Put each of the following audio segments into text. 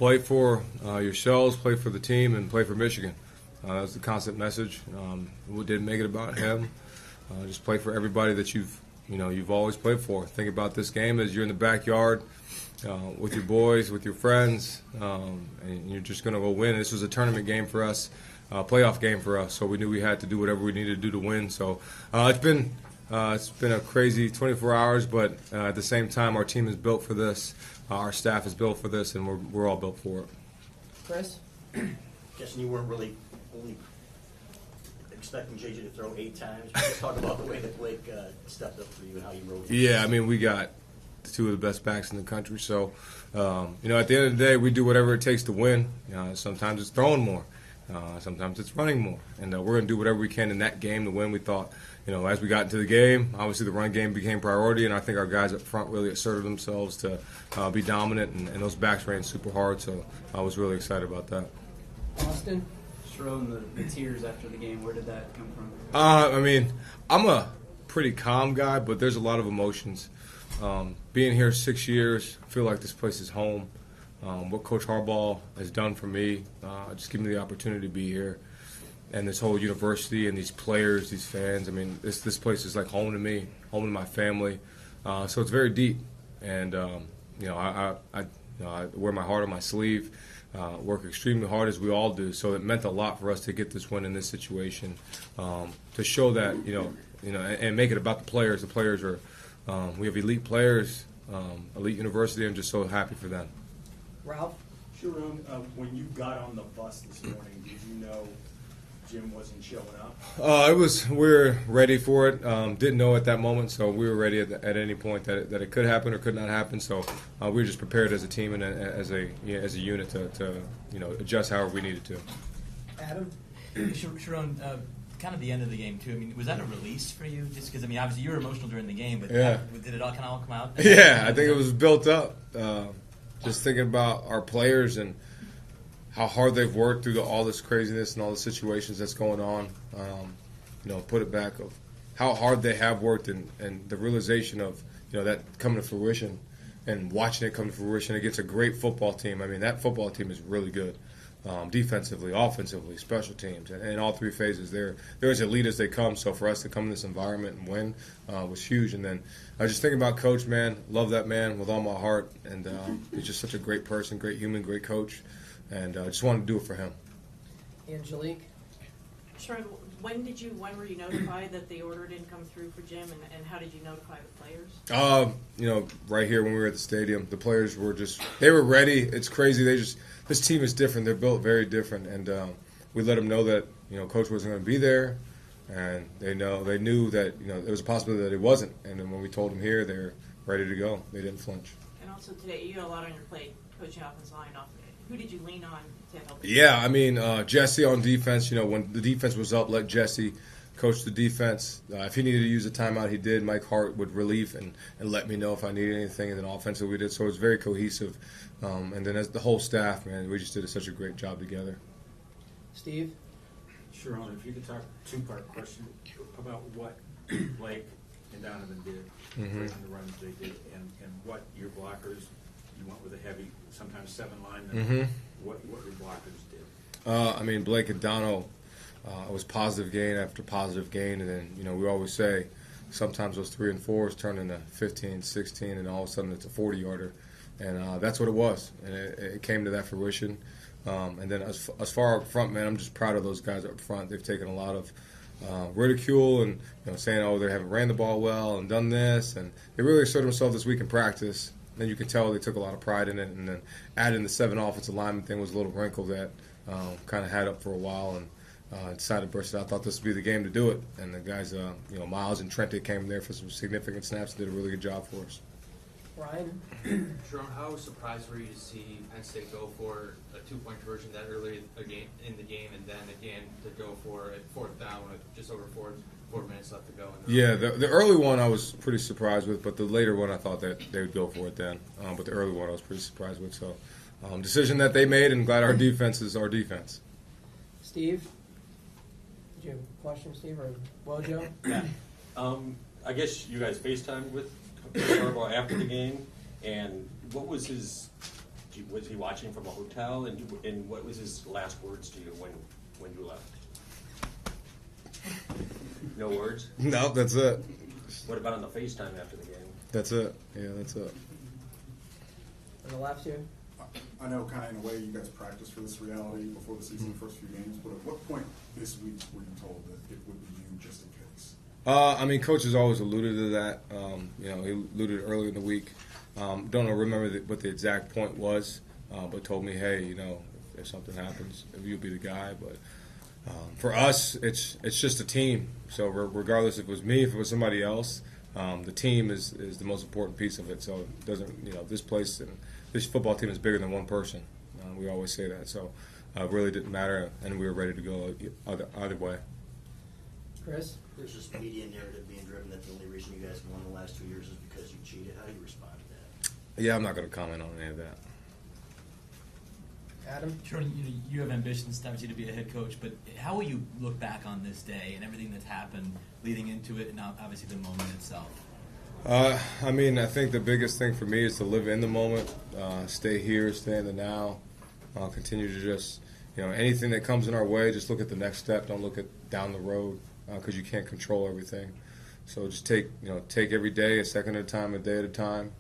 play for yourselves, play for the team, and play for Michigan. That's the constant message. We didn't make it about him. Just play for everybody that you've always played for. Think about this game as you're in the backyard with your boys, with your friends, and you're just going to go win. This was a tournament game for us, playoff game for us, so we knew we had to do whatever we needed to do to win. So it's been a crazy 24 hours, but at the same time, our team is built for this. Our staff is built for this, and we're all built for it. Chris? Guessing you weren't really only expecting JJ to throw 8 times. Let's talk about the way that Blake stepped up for you and how you rode him. Yeah, I mean, we got 2 of the best backs in the country. So, at the end of the day, we do whatever it takes to win. Sometimes it's throwing more. Sometimes it's running more. And we're going to do whatever we can in that game to win. We thought, as we got into the game, obviously the run game became priority, and I think our guys up front really asserted themselves to be dominant, and those backs ran super hard. So I was really excited about that. Austin? Sherrone, the tears after the game, where did that come from? I mean, I'm a pretty calm guy, but there's a lot of emotions. Being here 6 years, I feel like this place is home. What Coach Harbaugh has done for me, just giving me the opportunity to be here, and this whole university and these players, these fans. I mean, this place is like home to me, home to my family. So it's very deep, and I wear my heart on my sleeve. Work extremely hard as we all do. So it meant a lot for us to get this win in this situation, to show that and make it about the players. The players are. We have elite players, elite university. I'm just so happy for them. Ralph? Sherrone, when you got on the bus this morning, did you know Jim wasn't showing up? We were ready for it. Didn't know at that moment, so we were ready at any point that it could happen or could not happen. So we were just prepared as a team and as a unit to adjust however we needed to. Adam? Sherrone, kind of the end of the game too. I mean, was that a release for you? Just because obviously you were emotional during the game, but yeah. Did it all kind of come out? Yeah, I think it was built up. Just thinking about our players and how hard they've worked through all this craziness and all the situations that's going on. Put it back of how hard they have worked and the realization of that coming to fruition and watching it come to fruition against a great football team. I mean, that football team is really good. Defensively, offensively, special teams, and in all 3 phases, they're as elite as they come. So for us to come in this environment and win was huge. And then I was just thinking about Coach, man. Love that man with all my heart, and he's just such a great person, great human, great coach, and I just wanted to do it for him. Angelique? Sherrone, when were you notified that the order didn't come through for Jim, and how did you notify the players? Right here when we were at the stadium, the players they were ready. It's crazy. This team is different. They're built very different, and we let them know that Coach wasn't going to be there, and they knew that there was a possibility that he wasn't. And then when we told them here, they're ready to go. They didn't flinch. And also today, you had a lot on your plate, coaching offensive line. Who did you lean on to help? Yeah, I mean Jesse on defense. When the defense was up, let Jesse coach the defense. If he needed to use a timeout, he did. Mike Hart would relieve and let me know if I needed anything, and then offensively we did. So it was very cohesive. And then as the whole staff, man, we just did such a great job together. Steve? Sherrone, if you could talk 2-part question about what Blake and Donovan did on the runs they did, and what your blockers, you went with a heavy, sometimes 7 linemen, what your blockers did. Blake and Dono, it was positive gain after positive gain, and then, we always say sometimes those 3 and 4s turn into 15, 16, and all of a sudden it's a 40-yarder. And that's what it was, and it came to that fruition. And then as far up front, man, I'm just proud of those guys up front. They've taken a lot of ridicule and saying, they haven't ran the ball well and done this, and they really asserted themselves this week in practice. Then you can tell they took a lot of pride in it, and then adding the 7 offensive lineman thing was a little wrinkle that kind of had up for a while, and decided to burst it out. I thought this would be the game to do it, and the guys, Miles and Trente came there for some significant snaps and did a really good job for us. Ryan? Sherrone, how surprised were you to see Penn State go for a 2-point conversion that early in the game, and then again to go for a 4th down with just over 4 minutes left to go? Yeah, the early one I was pretty surprised with, but the later one I thought that they would go for it then. But the early one I was pretty surprised with. So decision that they made, and glad our defense is our defense. Steve? Did you have a question, Steve, or Wojo? Yeah. I guess you guys FaceTimed with Harbaugh after the game, and what was his Was he watching from a hotel? And what was his last words to you when you left? No words? No, that's it. What about on the FaceTime after the game? That's it. Yeah, that's it. On the left here? I know kind of in a way you guys practice for this reality before the season, the first few games, but at what point this week were you told that it would be you just in case? I mean, coach has always alluded to that. He alluded early in the week. Don't remember what the exact point was, but told me, hey, if something happens, you'll be the guy. But for us, it's just a team. So regardless if it was me, if it was somebody else, the team is the most important piece of it. So it doesn't, this place and this football team is bigger than one person. We always say that. So it really didn't matter, and we were ready to go either way. Chris? There's this media narrative being driven that the only reason you guys won the last 2 years is because you cheated. How do you respond to that? Yeah, I'm not going to comment on any of that. Adam? Sure, you have ambitions, obviously, to be a head coach, but how will you look back on this day and everything that's happened leading into it, and obviously the moment itself? I mean, I think the biggest thing for me is to live in the moment, stay here, stay in the now, continue to just, anything that comes in our way, just look at the next step. Don't look at down the road because you can't control everything. So just take every day a second at a time, a day at a time.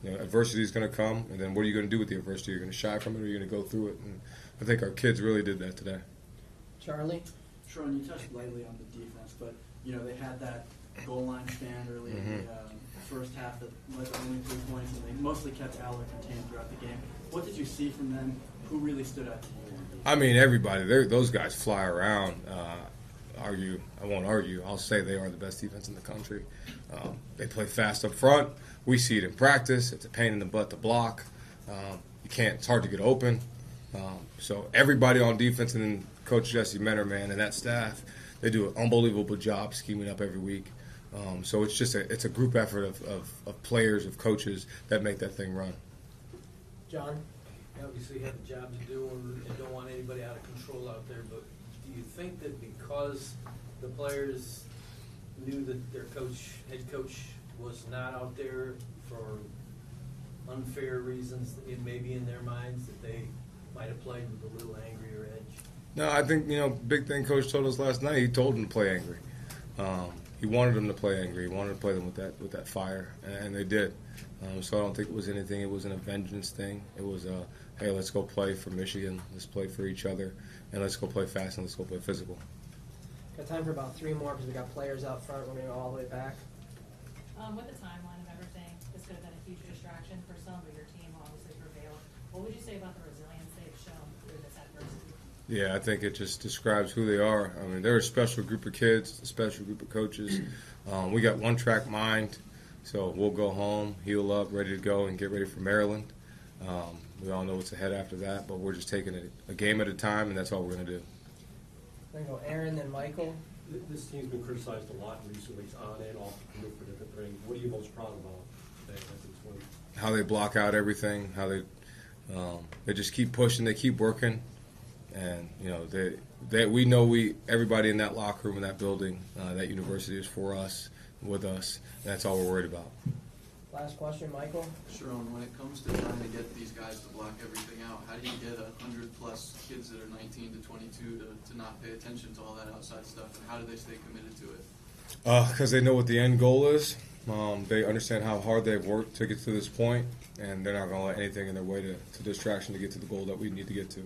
Adversity is going to come, and then what are you going to do with the adversity? You're going to shy from it, or you're going to go through it. And I think our kids really did that today. Charlie? Sherrone, you touched lightly on the defense, but they had that goal line stand early in the first half that led to only 3 points, and they mostly kept Aller contained throughout the game. What did you see from them? Who really stood out to you? I mean, everybody. Those guys fly around. I won't argue. I'll say they are the best defense in the country. They play fast up front. We see it in practice. It's a pain in the butt to block. It's hard to get open. So everybody on defense, and then Coach Jesse Mentor, man, and that staff, they do an unbelievable job scheming up every week. So it's just a group effort of players, of coaches that make that thing run. John? You obviously have a job to do and don't want anybody out of control out there, but do you think that because the players knew that their head coach was not out there for unfair reasons, maybe in their minds, that they might have played with a little angrier edge? No, I think, big thing Coach told us last night, he told them to play angry. He wanted them to play angry. He wanted to play them with that fire, and they did. So I don't think it was anything. It wasn't a vengeance thing. It was hey, let's go play for Michigan. Let's play for each other, and let's go play fast and let's go play physical. Got time for about 3 more because we got players out front. We're going to go all the way back. With the timeline of everything, this could have been a huge distraction for some, but your team obviously prevailed. What would you say about the resilience they've shown through this adversity? Yeah, I think it just describes who they are. I mean, they're a special group of kids, a special group of coaches. We got one-track mind, so we'll go home, heal up, ready to go, and get ready for Maryland. We all know what's ahead after that, but we're just taking it a game at a time, and that's all we're going to do. We're going to go Aaron, then Michael. This team's been criticized a lot recently, on and off the field for different things. What are you most proud about today? How they block out everything, how they just keep pushing, they keep working, and everybody in that locker room, in that building, that university is for us, with us, and that's all we're worried about. Last question, Michael. Sherrone, when it comes to trying to get these guys to block everything out, how do you get 100+ kids that are 19 to 22 to not pay attention to all that outside stuff, and how do they stay committed to it? Because they know what the end goal is. They understand how hard they've worked to get to this point, and they're not going to let anything in their way to distraction to get to the goal that we need to get to.